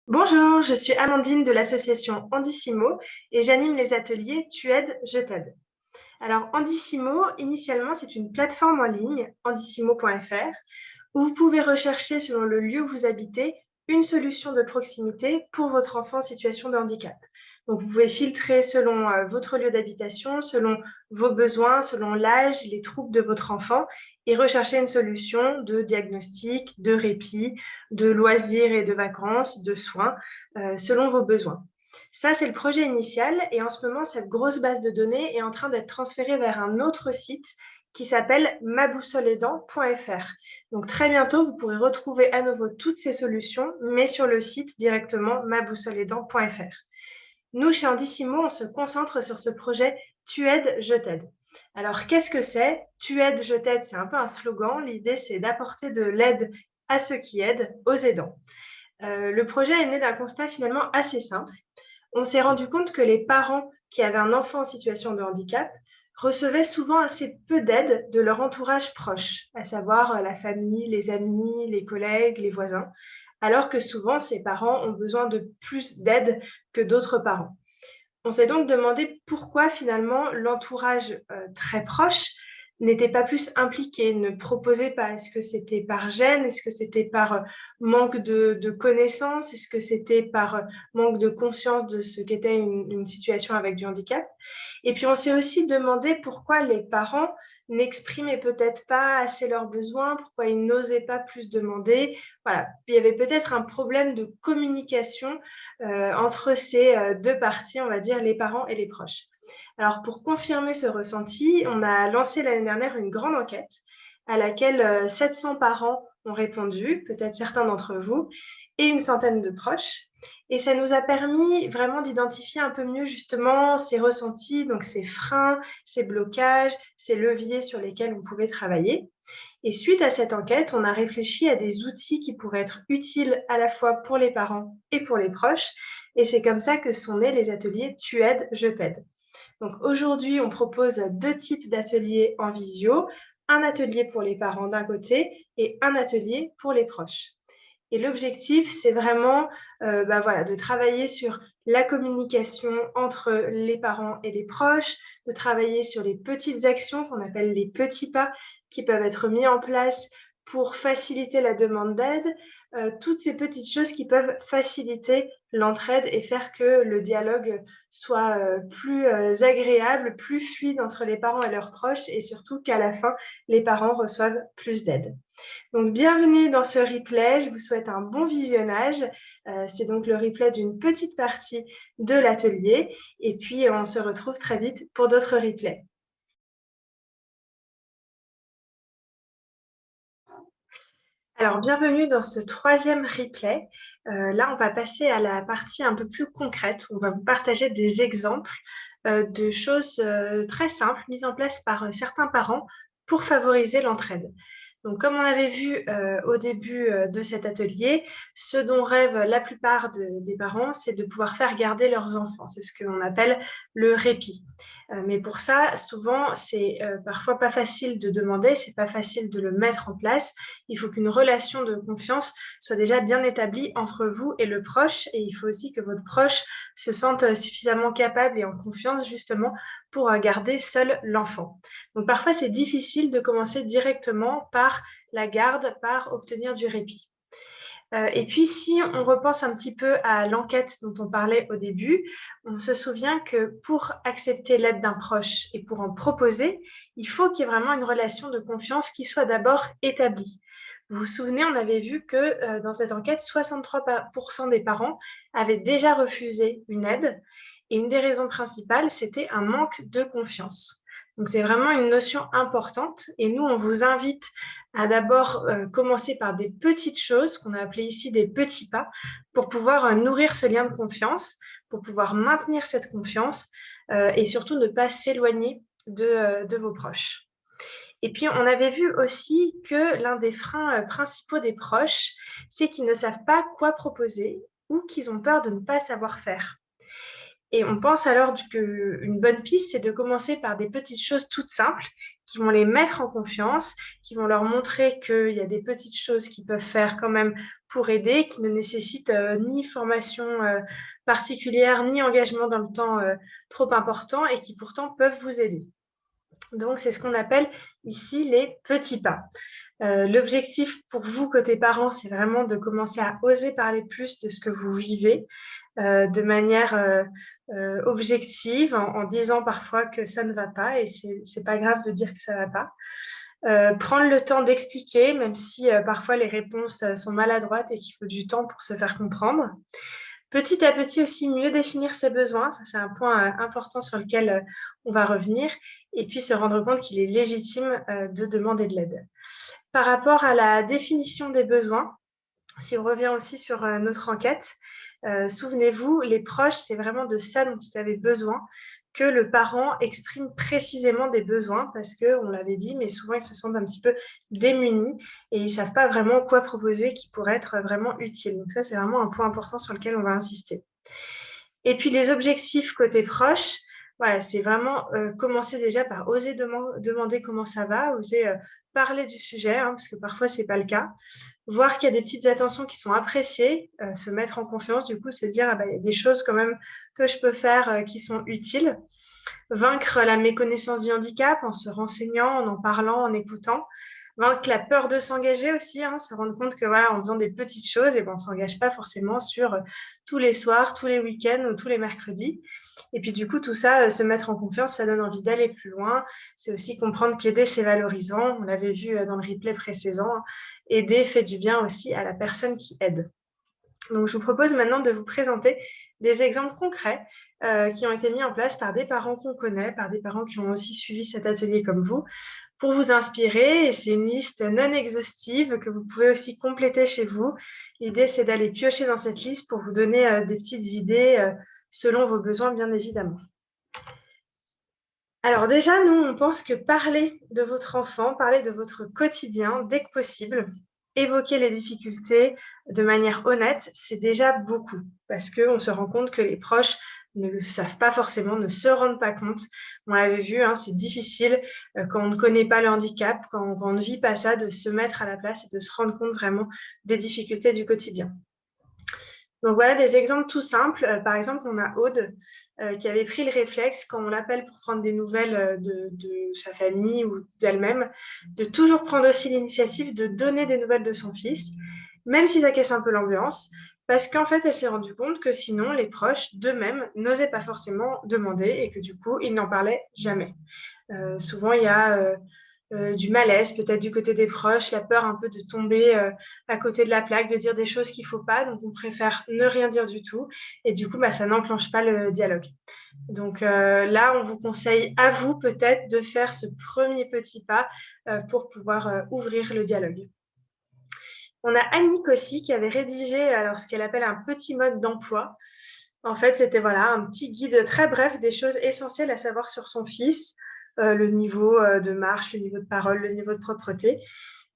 Bonjour, je suis Amandine de l'association Andissimo et j'anime les ateliers Tu aides, je t'aide. Alors Andissimo, initialement, c'est une plateforme en ligne, andissimo.fr, où vous pouvez rechercher selon le lieu où vous habitez une solution de proximité pour votre enfant en situation de handicap. Donc vous pouvez filtrer selon votre lieu d'habitation, selon vos besoins, selon l'âge, les troubles de votre enfant et rechercher une solution de diagnostic, de répit, de loisirs et de vacances, de soins, selon vos besoins. Ça, c'est le projet initial et en ce moment, cette grosse base de données est en train d'être transférée vers un autre site qui s'appelle maboussoleaidant.fr. Donc très bientôt, vous pourrez retrouver à nouveau toutes ces solutions, mais sur le site directement maboussoleaidant.fr. Nous, chez Andissimo, on se concentre sur ce projet Tu aides, je t'aide. Alors, qu'est-ce que c'est? Tu aides, je t'aide, c'est un peu un slogan. L'idée, c'est d'apporter de l'aide à ceux qui aident, aux aidants. Le projet est né d'un constat finalement assez simple. On s'est rendu compte que les parents qui avaient un enfant en situation de handicap recevaient souvent assez peu d'aide de leur entourage proche, à savoir la famille, les amis, les collègues, les voisins, alors que souvent ces parents ont besoin de plus d'aide que d'autres parents. On s'est donc demandé pourquoi finalement l'entourage très proche n'était pas plus impliqué, ne proposait pas. Est-ce que c'était par gêne? Est-ce que c'était par manque de connaissances? Est-ce que c'était par manque de conscience de ce qu'était une situation avec du handicap? Et puis on s'est aussi demandé pourquoi les parents n'exprimaient peut-être pas assez leurs besoins, pourquoi ils n'osaient pas plus demander. Voilà, il y avait peut-être un problème de communication entre ces deux parties, on va dire les parents et les proches. Alors pour confirmer ce ressenti, on a lancé l'année dernière une grande enquête à laquelle 700 parents ont répondu, peut-être certains d'entre vous, et une centaine de proches. Et ça nous a permis vraiment d'identifier un peu mieux justement ces ressentis, donc ces freins, ces blocages, ces leviers sur lesquels on pouvait travailler. Et suite à cette enquête, on a réfléchi à des outils qui pourraient être utiles à la fois pour les parents et pour les proches. Et c'est comme ça que sont nés les ateliers Tu aides, je t'aide. Donc aujourd'hui, on propose deux types d'ateliers en visio, un atelier pour les parents d'un côté et un atelier pour les proches. Et l'objectif, c'est vraiment voilà, de travailler sur la communication entre les parents et les proches, de travailler sur les petites actions qu'on appelle les petits pas qui peuvent être mis en place pour faciliter la demande d'aide, toutes ces petites choses qui peuvent faciliter l'entraide et faire que le dialogue soit plus agréable, plus fluide entre les parents et leurs proches et surtout qu'à la fin, les parents reçoivent plus d'aide. Donc, bienvenue dans ce replay. Je vous souhaite un bon visionnage. C'est donc le replay d'une petite partie de l'atelier. Et puis, on se retrouve très vite pour d'autres replays. Alors, bienvenue dans ce troisième replay. Là, on va passer à la partie un peu plus concrète. On va vous partager des exemples de choses très simples mises en place par certains parents pour favoriser l'entraide. Donc, comme on avait vu au début de cet atelier, ce dont rêvent la plupart des parents, c'est de pouvoir faire garder leurs enfants. C'est ce qu'on appelle le répit. Mais pour ça, souvent, c'est parfois pas facile de demander, c'est pas facile de le mettre en place. Il faut qu'une relation de confiance soit déjà bien établie entre vous et le proche, et il faut aussi que votre proche se sente suffisamment capable et en confiance justement pour garder seul l'enfant. Donc parfois, c'est difficile de commencer directement par la garde, par obtenir du répit. Et puis, si on repense un petit peu à l'enquête dont on parlait au début, on se souvient que pour accepter l'aide d'un proche et pour en proposer, il faut qu'il y ait vraiment une relation de confiance qui soit d'abord établie. Vous vous souvenez, on avait vu que dans cette enquête, 63% des parents avaient déjà refusé une aide. Et une des raisons principales, c'était un manque de confiance. Donc, c'est vraiment une notion importante. Et nous, on vous invite à d'abord commencer par des petites choses qu'on a appelées ici des petits pas pour pouvoir nourrir ce lien de confiance, pour pouvoir maintenir cette confiance et surtout ne pas s'éloigner de vos proches. Et puis, on avait vu aussi que l'un des freins principaux des proches, c'est qu'ils ne savent pas quoi proposer ou qu'ils ont peur de ne pas savoir faire. Et on pense alors qu'une bonne piste, c'est de commencer par des petites choses toutes simples qui vont les mettre en confiance, qui vont leur montrer qu'il y a des petites choses qu'ils peuvent faire quand même pour aider, qui ne nécessitent ni formation particulière, ni engagement dans le temps trop important et qui pourtant peuvent vous aider. Donc, c'est ce qu'on appelle ici les petits pas. L'objectif pour vous, côté parents, c'est vraiment de commencer à oser parler plus de ce que vous vivez de manière objective, en disant parfois que ça ne va pas, et c'est pas grave de dire que ça ne va pas. Prendre le temps d'expliquer, même si parfois les réponses sont maladroites et qu'il faut du temps pour se faire comprendre. Petit à petit aussi, mieux définir ses besoins, ça c'est un point important sur lequel on va revenir, et puis se rendre compte qu'il est légitime de demander de l'aide. Par rapport à la définition des besoins, si on revient aussi sur notre enquête, souvenez-vous, les proches, c'est vraiment de ça dont ils avaient besoin, que le parent exprime précisément des besoins, parce qu'on l'avait dit, mais souvent ils se sentent un petit peu démunis et ils ne savent pas vraiment quoi proposer qui pourrait être vraiment utile. Donc ça, c'est vraiment un point important sur lequel on va insister. Et puis les objectifs côté proche, voilà, c'est vraiment commencer déjà par oser demander comment ça va, oser parler du sujet, hein, parce que parfois ce n'est pas le cas. Voir qu'il y a des petites attentions qui sont appréciées, se mettre en confiance, du coup se dire ah ben, il y a des choses quand même que je peux faire qui sont utiles. Vaincre la méconnaissance du handicap en se renseignant, en parlant, en écoutant. Vaincre la peur de s'engager aussi, hein, se rendre compte que voilà, en faisant des petites choses, et ben, on ne s'engage pas forcément sur tous les soirs, tous les week-ends ou tous les mercredis. Et puis du coup, tout ça, se mettre en confiance, ça donne envie d'aller plus loin. C'est aussi comprendre qu'aider, c'est valorisant. On l'avait vu dans le replay précédent. Aider fait du bien aussi à la personne qui aide. Donc, je vous propose maintenant de vous présenter des exemples concrets qui ont été mis en place par des parents qu'on connaît, par des parents qui ont aussi suivi cet atelier comme vous, pour vous inspirer. Et c'est une liste non exhaustive que vous pouvez aussi compléter chez vous. L'idée, c'est d'aller piocher dans cette liste pour vous donner des petites idées selon vos besoins, bien évidemment. Alors déjà, nous, on pense que parler de votre enfant, parler de votre quotidien dès que possible, évoquer les difficultés de manière honnête, c'est déjà beaucoup parce qu'on se rend compte que les proches ne savent pas forcément, ne se rendent pas compte. On l'avait vu, hein, c'est difficile quand on ne connaît pas le handicap, quand on ne vit pas ça, de se mettre à la place et de se rendre compte vraiment des difficultés du quotidien. Donc voilà des exemples tout simples. Par exemple, on a Aude qui avait pris le réflexe quand on l'appelle pour prendre des nouvelles de sa famille ou d'elle-même, de toujours prendre aussi l'initiative de donner des nouvelles de son fils, même si ça casse un peu l'ambiance, parce qu'en fait, elle s'est rendue compte que sinon, les proches d'eux-mêmes n'osaient pas forcément demander et que du coup, ils n'en parlaient jamais. Souvent, il y a du malaise, peut-être du côté des proches, la peur un peu de tomber à côté de la plaque, de dire des choses qu'il ne faut pas. Donc, on préfère ne rien dire du tout. Et du coup, ça n'enclenche pas le dialogue. Donc là, on vous conseille à vous peut-être de faire ce premier petit pas pour pouvoir ouvrir le dialogue. On a Annick aussi qui avait rédigé alors, ce qu'elle appelle un petit mode d'emploi. En fait, c'était voilà, un petit guide très bref des choses essentielles à savoir sur son fils, le niveau de marche, le niveau de parole, le niveau de propreté.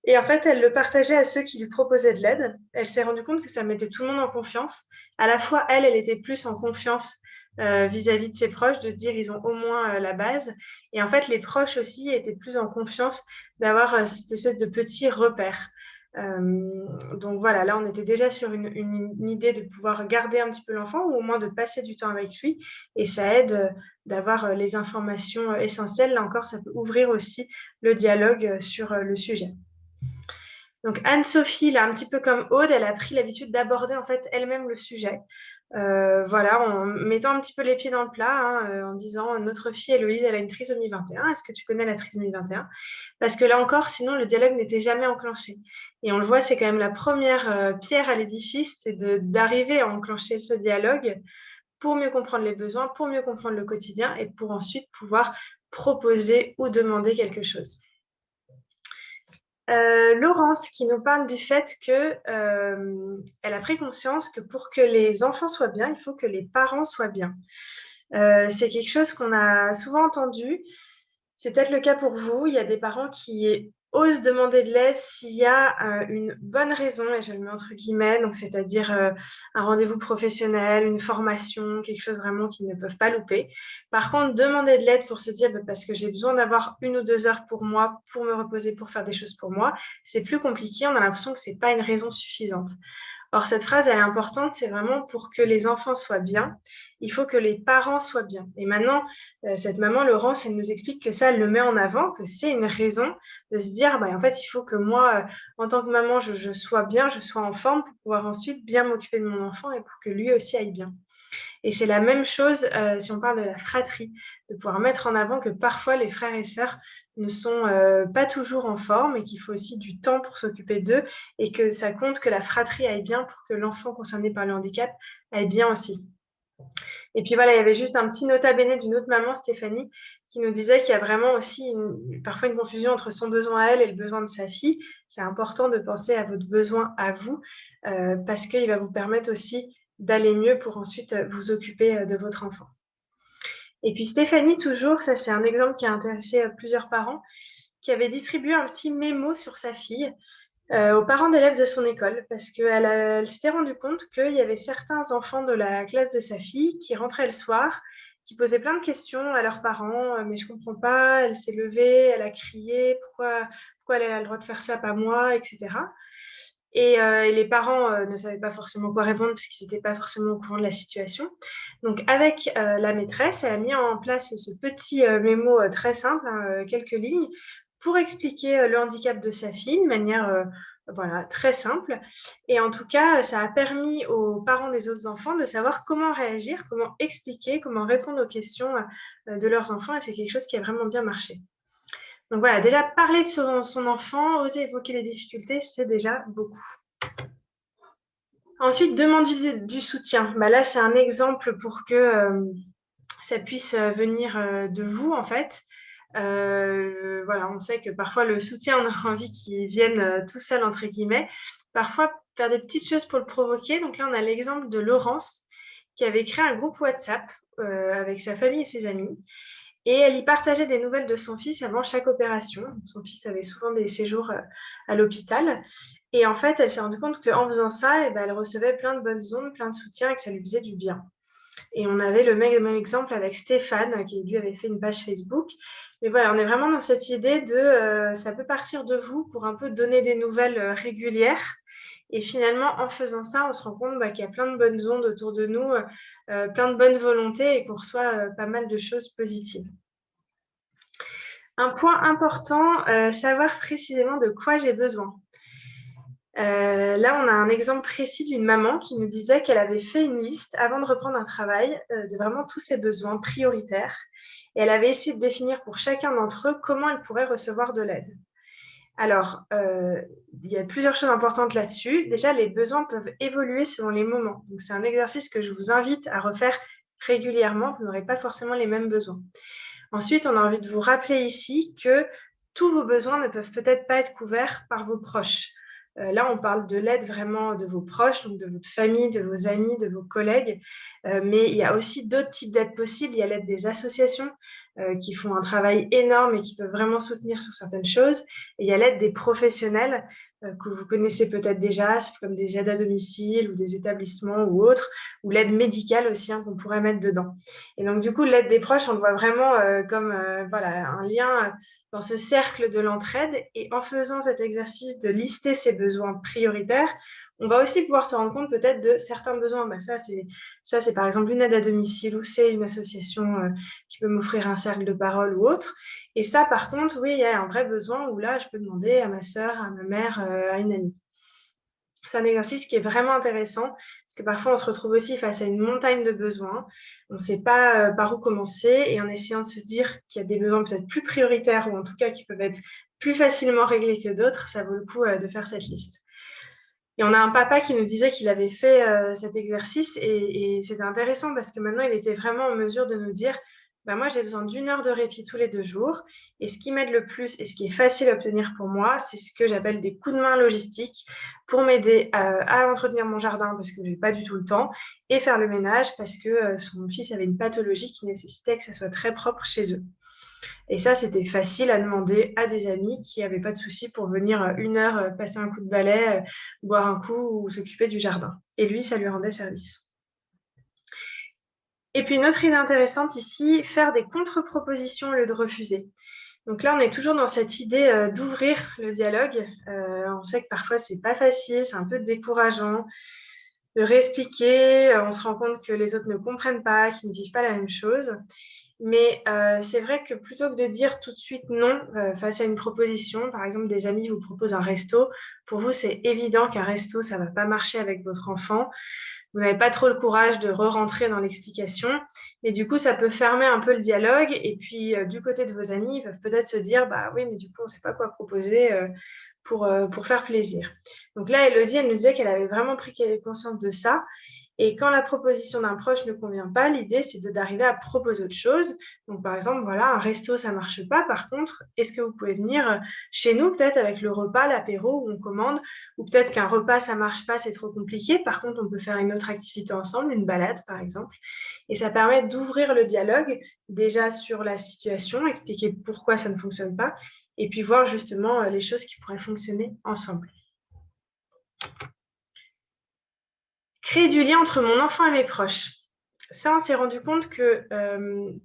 Et en fait, elle le partageait à ceux qui lui proposaient de l'aide. Elle s'est rendue compte que ça mettait tout le monde en confiance. À la fois, elle était plus en confiance vis-à-vis de ses proches, de se dire ils ont au moins la base. Et en fait, les proches aussi étaient plus en confiance d'avoir cette espèce de petit repère. Donc voilà, là on était déjà sur une idée de pouvoir garder un petit peu l'enfant ou au moins de passer du temps avec lui et ça aide d'avoir les informations essentielles. Là encore, ça peut ouvrir aussi le dialogue sur le sujet. Donc Anne-Sophie, là, un petit peu comme Aude, elle a pris l'habitude d'aborder en fait elle-même le sujet. Voilà, en mettant un petit peu les pieds dans le plat, hein, en disant notre fille Héloïse, elle a une trisomie 21. Est-ce que tu connais la trisomie 21? Parce que là encore, sinon le dialogue n'était jamais enclenché. Et on le voit, c'est quand même la première pierre à l'édifice, c'est d'arriver à enclencher ce dialogue pour mieux comprendre les besoins, pour mieux comprendre le quotidien et pour ensuite pouvoir proposer ou demander quelque chose. Laurence qui nous parle du fait qu'elle a pris conscience que pour que les enfants soient bien, il faut que les parents soient bien. C'est quelque chose qu'on a souvent entendu. C'est peut-être le cas pour vous. Il y a des parents qui ose demander de l'aide s'il y a une bonne raison, et je le mets entre guillemets, donc c'est-à-dire un rendez-vous professionnel, une formation, quelque chose vraiment qu'ils ne peuvent pas louper. Par contre, demander de l'aide pour se dire parce que j'ai besoin d'avoir 1 ou 2 heures pour moi, pour me reposer, pour faire des choses pour moi, c'est plus compliqué. On a l'impression que c'est pas une raison suffisante. Or, cette phrase, elle est importante, c'est vraiment pour que les enfants soient bien, il faut que les parents soient bien. Et maintenant, cette maman, Laurence, elle nous explique que ça, elle le met en avant, que c'est une raison de se dire, en fait, il faut que moi, en tant que maman, je sois bien, je sois en forme pour pouvoir ensuite bien m'occuper de mon enfant et pour que lui aussi aille bien. Et c'est la même chose si on parle de la fratrie, de pouvoir mettre en avant que parfois les frères et sœurs ne sont pas toujours en forme et qu'il faut aussi du temps pour s'occuper d'eux et que ça compte que la fratrie aille bien pour que l'enfant concerné par le handicap aille bien aussi. Et puis voilà, il y avait juste un petit nota bene d'une autre maman, Stéphanie, qui nous disait qu'il y a vraiment aussi parfois une confusion entre son besoin à elle et le besoin de sa fille. C'est important de penser à votre besoin à vous parce qu'il va vous permettre aussi d'aller mieux pour ensuite vous occuper de votre enfant. Et puis Stéphanie, toujours, ça c'est un exemple qui a intéressé plusieurs parents, qui avait distribué un petit mémo sur sa fille aux parents d'élèves de son école parce qu'elle s'était rendue compte qu'il y avait certains enfants de la classe de sa fille qui rentraient le soir, qui posaient plein de questions à leurs parents. Mais je ne comprends pas, elle s'est levée, elle a crié, pourquoi elle a le droit de faire ça, pas moi, etc. Et les parents ne savaient pas forcément quoi répondre parce qu'ils n'étaient pas forcément au courant de la situation. Donc, avec la maîtresse, elle a mis en place ce petit mémo très simple, quelques lignes, pour expliquer le handicap de sa fille de manière voilà, très simple. Et en tout cas, ça a permis aux parents des autres enfants de savoir comment réagir, comment expliquer, comment répondre aux questions de leurs enfants. Et c'est quelque chose qui a vraiment bien marché. Donc voilà, déjà parler de son enfant, oser évoquer les difficultés, c'est déjà beaucoup. Ensuite, demander du soutien. Là, c'est un exemple pour que ça puisse venir de vous, en fait. Voilà, on sait que parfois le soutien, on a envie qu'il vienne tout seul, entre guillemets. Parfois, faire des petites choses pour le provoquer. Donc là, on a l'exemple de Laurence qui avait créé un groupe WhatsApp avec sa famille et ses amis. Et elle y partageait des nouvelles de son fils avant chaque opération. Son fils avait souvent des séjours à l'hôpital. Et en fait, elle s'est rendue compte qu'en faisant ça, elle recevait plein de bonnes ondes, plein de soutien et que ça lui faisait du bien. Et on avait le même exemple avec Stéphane, qui lui avait fait une page Facebook. Mais voilà, on est vraiment dans cette idée de ça peut partir de vous pour un peu donner des nouvelles régulières. Et finalement, en faisant ça, on se rend compte qu'il y a plein de bonnes ondes autour de nous, plein de bonnes volontés et qu'on reçoit pas mal de choses positives. Un point important, savoir précisément de quoi j'ai besoin. Là, on a un exemple précis d'une maman qui nous disait qu'elle avait fait une liste avant de reprendre un travail de vraiment tous ses besoins prioritaires. Et elle avait essayé de définir pour chacun d'entre eux comment elle pourrait recevoir de l'aide. Alors, il y a plusieurs choses importantes là-dessus. Déjà, les besoins peuvent évoluer selon les moments. Donc, c'est un exercice que je vous invite à refaire régulièrement. Vous n'aurez pas forcément les mêmes besoins. Ensuite, on a envie de vous rappeler ici que tous vos besoins ne peuvent peut-être pas être couverts par vos proches. Là, on parle de l'aide vraiment de vos proches, donc de votre famille, de vos amis, de vos collègues. Mais il y a aussi d'autres types d'aides possibles. Il y a l'aide des associations qui font un travail énorme et qui peuvent vraiment soutenir sur certaines choses. Et il y a l'aide des professionnels que vous connaissez peut-être déjà, comme des aides à domicile ou des établissements ou autres, ou l'aide médicale aussi qu'on pourrait mettre dedans. Et donc, du coup, l'aide des proches, on le voit vraiment comme voilà, un lien dans ce cercle de l'entraide. Et en faisant cet exercice de lister ses besoins prioritaires, on va aussi pouvoir se rendre compte peut-être de certains besoins. Ça, c'est par exemple une aide à domicile ou c'est une association qui peut m'offrir un cercle de parole ou autre. Et ça, par contre, oui, il y a un vrai besoin où là, je peux demander à ma sœur, à ma mère, à une amie. C'est un exercice qui est vraiment intéressant parce que parfois on se retrouve aussi face à une montagne de besoins. On ne sait pas par où commencer et en essayant de se dire qu'il y a des besoins peut-être plus prioritaires ou en tout cas qui peuvent être plus facilement réglés que d'autres, ça vaut le coup de faire cette liste. Et on a un papa qui nous disait qu'il avait fait cet exercice et c'était intéressant parce que maintenant il était vraiment en mesure de nous dire moi j'ai besoin d'1 heure de répit tous les 2 jours et ce qui m'aide le plus et ce qui est facile à obtenir pour moi, c'est ce que j'appelle des coups de main logistiques pour m'aider à entretenir mon jardin parce que je n'ai pas du tout le temps et faire le ménage parce que son fils avait une pathologie qui nécessitait que ça soit très propre chez eux. Et ça, c'était facile à demander à des amis qui n'avaient pas de souci pour venir 1 heure passer un coup de balai, boire un coup ou s'occuper du jardin. Et lui, ça lui rendait service. Et puis une autre idée intéressante ici, faire des contre-propositions au lieu de refuser. Donc là, on est toujours dans cette idée d'ouvrir le dialogue. On sait que parfois, c'est pas facile, c'est un peu décourageant de réexpliquer. On se rend compte que les autres ne comprennent pas, qu'ils ne vivent pas la même chose. Mais c'est vrai que plutôt que de dire tout de suite non face à une proposition, par exemple, des amis vous proposent un resto, pour vous, c'est évident qu'un resto, ça ne va pas marcher avec votre enfant. Vous n'avez pas trop le courage de re-rentrer dans l'explication. Et du coup, ça peut fermer un peu le dialogue. Et puis, du côté de vos amis, ils peuvent peut-être se dire, bah oui, mais du coup, on ne sait pas quoi proposer pour faire plaisir. Donc là, Elodie, elle nous disait qu'elle avait vraiment pris conscience de ça. Et quand la proposition d'un proche ne convient pas, l'idée, c'est d'arriver à proposer autre chose. Donc, par exemple, voilà, un resto, ça ne marche pas. Par contre, est-ce que vous pouvez venir chez nous, peut-être avec le repas, l'apéro, où on commande, ou peut-être qu'un repas, ça ne marche pas, c'est trop compliqué. Par contre, on peut faire une autre activité ensemble, une balade, par exemple. Et ça permet d'ouvrir le dialogue, déjà sur la situation, expliquer pourquoi ça ne fonctionne pas, et puis voir justement les choses qui pourraient fonctionner ensemble. Créer du lien entre mon enfant et mes proches. Ça, on s'est rendu compte que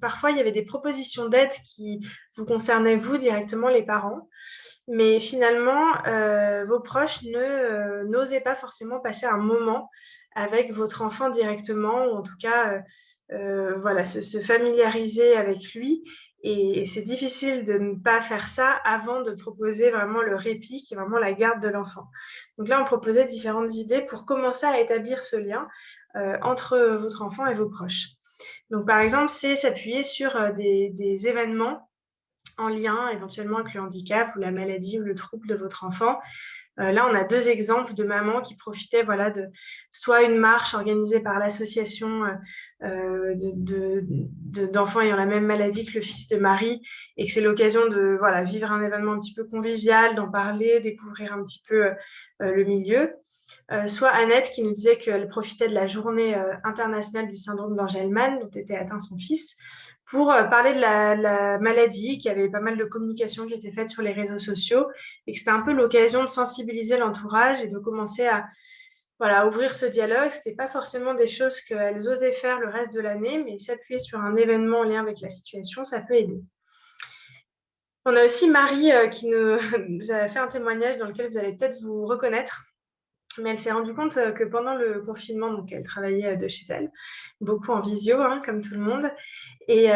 parfois, il y avait des propositions d'aide qui vous concernaient, vous, directement, les parents. Mais finalement, vos proches n'osaient pas forcément passer un moment avec votre enfant directement, ou en tout cas, voilà, se familiariser avec lui. Et c'est difficile de ne pas faire ça avant de proposer vraiment le répit, qui est vraiment la garde de l'enfant. Donc là, on proposait différentes idées pour commencer à établir ce lien entre votre enfant et vos proches. Donc, par exemple, c'est s'appuyer sur des événements en lien éventuellement avec le handicap ou la maladie ou le trouble de votre enfant. Là, on a 2 exemples de mamans qui profitaient voilà, de soit une marche organisée par l'association d'enfants ayant la même maladie que le fils de Marie, et que c'est l'occasion de voilà, vivre un événement un petit peu convivial, d'en parler, découvrir un petit peu le milieu. Soit Annette qui nous disait qu'elle profitait de la journée internationale du syndrome d'Angelman, dont était atteint son fils, pour parler de la maladie, qu'il y avait pas mal de communication qui était faite sur les réseaux sociaux, et que c'était un peu l'occasion de sensibiliser l'entourage et de commencer à voilà, ouvrir ce dialogue. Ce n'était pas forcément des choses qu'elles osaient faire le reste de l'année, mais s'appuyer sur un événement en lien avec la situation, ça peut aider. On a aussi Marie qui nous a fait un témoignage dans lequel vous allez peut-être vous reconnaître. Mais elle s'est rendue compte que pendant le confinement, donc elle travaillait de chez elle, beaucoup en visio, hein, comme tout le monde. Et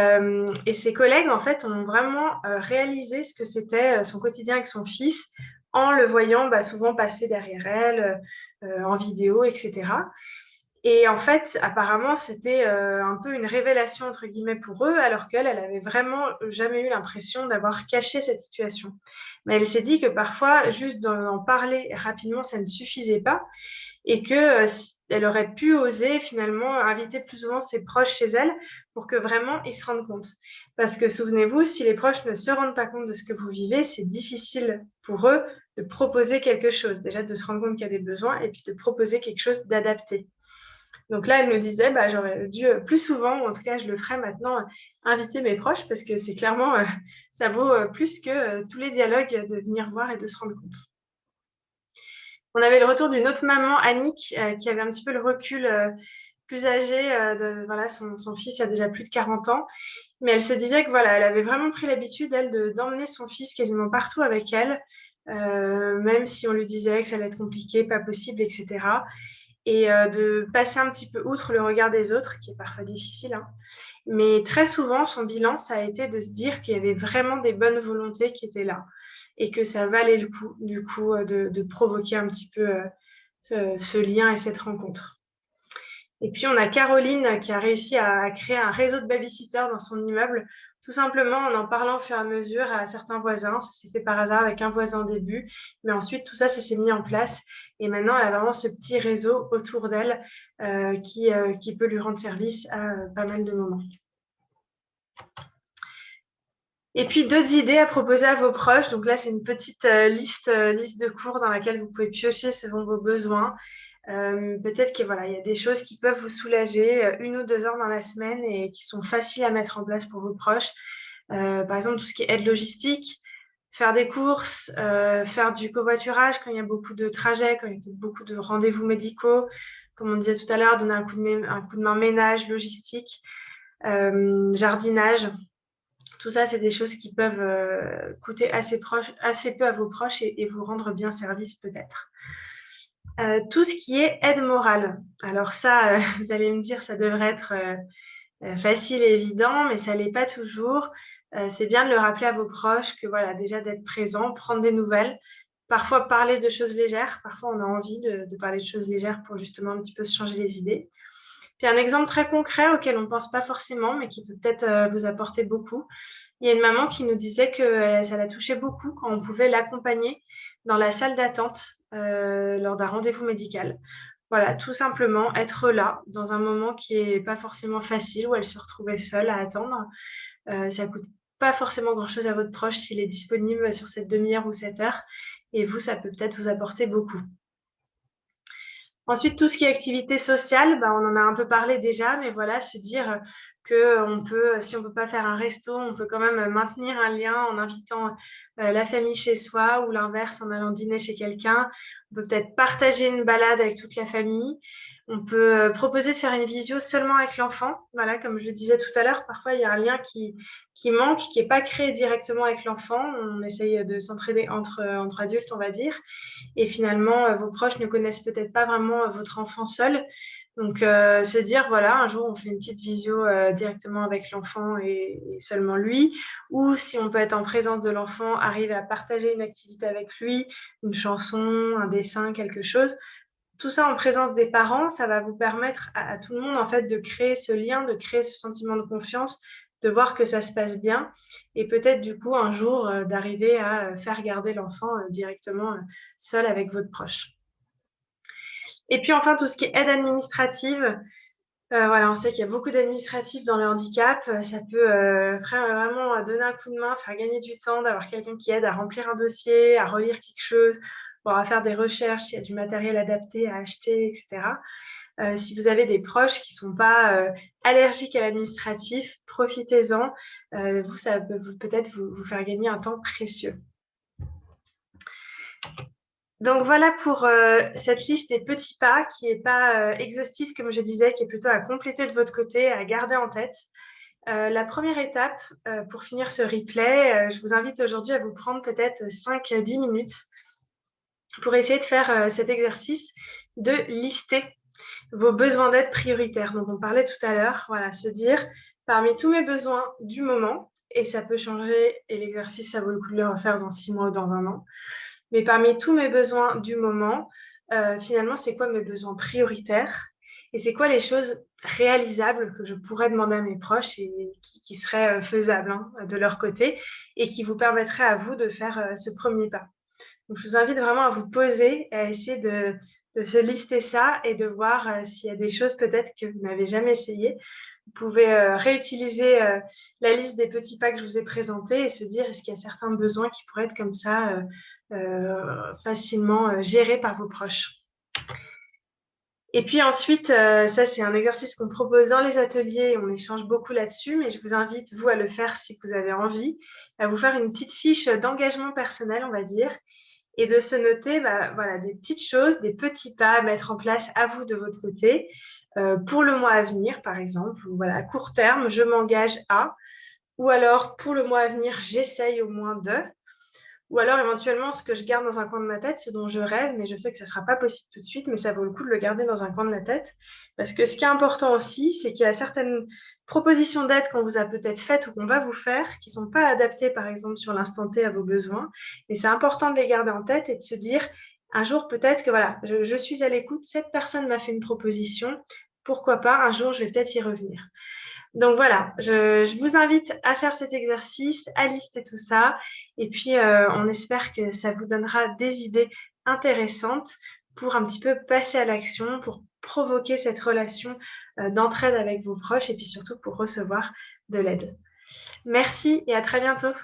ses collègues, en fait, ont vraiment réalisé ce que c'était son quotidien avec son fils en le voyant souvent passer derrière elle, en vidéo, etc. Et en fait, apparemment, c'était un peu une révélation, entre guillemets, pour eux, alors qu'elle, elle avait vraiment jamais eu l'impression d'avoir caché cette situation. Mais elle s'est dit que parfois, juste d'en parler rapidement, ça ne suffisait pas, et que elle aurait pu oser finalement inviter plus souvent ses proches chez elle pour que vraiment ils se rendent compte. Parce que souvenez-vous, si les proches ne se rendent pas compte de ce que vous vivez, c'est difficile pour eux de proposer quelque chose. Déjà de se rendre compte qu'il y a des besoins et puis de proposer quelque chose d'adapté. Donc là, elle me disait, j'aurais dû plus souvent, ou en tout cas, je le ferai maintenant, inviter mes proches parce que c'est clairement, ça vaut plus que tous les dialogues de venir voir et de se rendre compte. On avait le retour d'une autre maman, Annick, qui avait un petit peu le recul plus âgé. Voilà, son fils a déjà plus de 40 ans. Mais elle se disait que voilà, elle avait vraiment pris l'habitude, elle, d'emmener son fils quasiment partout avec elle, même si on lui disait que ça allait être compliqué, pas possible, etc. Et de passer un petit peu outre le regard des autres, qui est parfois difficile. Hein. Mais très souvent, son bilan, ça a été de se dire qu'il y avait vraiment des bonnes volontés qui étaient là et que ça valait le coup, du coup, de provoquer un petit peu ce lien et cette rencontre. Et puis, on a Caroline qui a réussi à créer un réseau de babysitters dans son immeuble, tout simplement en parlant au fur et à mesure à certains voisins. Ça s'est fait par hasard avec un voisin au début, mais ensuite, tout ça, ça s'est mis en place. Et maintenant, elle a vraiment ce petit réseau autour d'elle qui peut lui rendre service à pas mal de moments. Et puis, d'autres idées à proposer à vos proches. Donc là, c'est une petite liste de cours dans laquelle vous pouvez piocher selon vos besoins. Peut-être qu'il voilà, y a des choses qui peuvent vous soulager 1 ou 2 heures dans la semaine et qui sont faciles à mettre en place pour vos proches. Par exemple, tout ce qui est aide logistique, faire des courses, faire du covoiturage quand il y a beaucoup de trajets, quand il y a beaucoup de rendez-vous médicaux, comme on disait tout à l'heure, donner un coup de main ménage, logistique, jardinage. Tout ça, c'est des choses qui peuvent coûter assez peu à vos proches et vous rendre bien service peut-être. Tout ce qui est aide morale. Alors ça, vous allez me dire, ça devrait être facile et évident, mais ça l'est pas toujours. C'est bien de le rappeler à vos proches que voilà, déjà d'être présent, prendre des nouvelles, parfois parler de choses légères. Parfois, on a envie de parler de choses légères pour justement un petit peu se changer les idées. Puis un exemple très concret auquel on ne pense pas forcément, mais qui peut peut-être vous apporter beaucoup. Il y a une maman qui nous disait que ça la touchait beaucoup quand on pouvait l'accompagner dans la salle d'attente lors d'un rendez-vous médical. Voilà, tout simplement être là dans un moment qui n'est pas forcément facile, où elle se retrouvait seule à attendre. Ça ne coûte pas forcément grand-chose à votre proche s'il est disponible sur cette demi-heure ou cette heure. Et vous, ça peut peut-être vous apporter beaucoup. Ensuite, tout ce qui est activité sociale, on en a un peu parlé déjà, mais voilà, se dire que si on peut pas faire un resto, on peut quand même maintenir un lien en invitant la famille chez soi ou l'inverse en allant dîner chez quelqu'un. On peut peut-être partager une balade avec toute la famille. On peut proposer de faire une visio seulement avec l'enfant. Voilà, comme je le disais tout à l'heure, parfois il y a un lien qui manque, qui n'est pas créé directement avec l'enfant. On essaye de s'entraider entre adultes, on va dire. Et finalement, vos proches ne connaissent peut-être pas vraiment votre enfant seul. Donc, se dire, voilà, un jour, on fait une petite visio directement avec l'enfant et seulement lui. Ou si on peut être en présence de l'enfant, arriver à partager une activité avec lui, une chanson, un dessin, quelque chose. Tout ça en présence des parents, ça va vous permettre à tout le monde en fait de créer ce lien, de créer ce sentiment de confiance, de voir que ça se passe bien et peut-être du coup un jour d'arriver à faire garder l'enfant directement seul avec votre proche. Et puis enfin tout ce qui est aide administrative, voilà, on sait qu'il y a beaucoup d'administratifs dans le handicap. Ça peut vraiment donner un coup de main, faire gagner du temps, d'avoir quelqu'un qui aide à remplir un dossier, à relire quelque chose, ou à faire des recherches, s'il y a du matériel adapté à acheter, etc. Si vous avez des proches qui ne sont pas allergiques à l'administratif, profitez-en. Ça peut peut-être vous faire gagner un temps précieux. Donc voilà pour cette liste des petits pas qui n'est pas exhaustive, comme je disais, qui est plutôt à compléter de votre côté, à garder en tête. La première étape pour finir ce replay, je vous invite aujourd'hui à vous prendre peut-être 5-10 minutes pour essayer de faire cet exercice de lister vos besoins d'aide prioritaires dont on parlait tout à l'heure. Voilà, se dire parmi tous mes besoins du moment, et ça peut changer, et l'exercice, ça vaut le coup de le refaire dans 6 mois ou dans un an, mais parmi tous mes besoins du moment, finalement, c'est quoi mes besoins prioritaires et c'est quoi les choses réalisables que je pourrais demander à mes proches et qui seraient faisables de leur côté et qui vous permettraient à vous de faire ce premier pas. Donc, je vous invite vraiment à vous poser et à essayer de se lister ça et de voir s'il y a des choses peut-être que vous n'avez jamais essayé. Vous pouvez réutiliser la liste des petits pas que je vous ai présentés et se dire est-ce qu'il y a certains besoins qui pourraient être comme ça facilement gérés par vos proches. Et puis ensuite, ça c'est un exercice qu'on propose dans les ateliers, on échange beaucoup là-dessus, mais je vous invite, vous, à le faire si vous avez envie, à vous faire une petite fiche d'engagement personnel, on va dire, et de se noter voilà, des petites choses, des petits pas à mettre en place à vous de votre côté pour le mois à venir, par exemple. Voilà, à court terme, je m'engage à, ou alors pour le mois à venir, j'essaye au moins de, ou alors éventuellement ce que je garde dans un coin de ma tête, ce dont je rêve, mais je sais que ça ne sera pas possible tout de suite, mais ça vaut le coup de le garder dans un coin de la tête. Parce que ce qui est important aussi, c'est qu'il y a certaines propositions d'aide qu'on vous a peut-être faites ou qu'on va vous faire qui ne sont pas adaptées, par exemple, sur l'instant T à vos besoins. Et c'est important de les garder en tête et de se dire, un jour peut-être que voilà, je suis à l'écoute, cette personne m'a fait une proposition, pourquoi pas, un jour je vais peut-être y revenir. Donc voilà, je vous invite à faire cet exercice, à lister tout ça. Et puis, on espère que ça vous donnera des idées intéressantes pour un petit peu passer à l'action, pour provoquer cette relation d'entraide avec vos proches et puis surtout pour recevoir de l'aide. Merci et à très bientôt.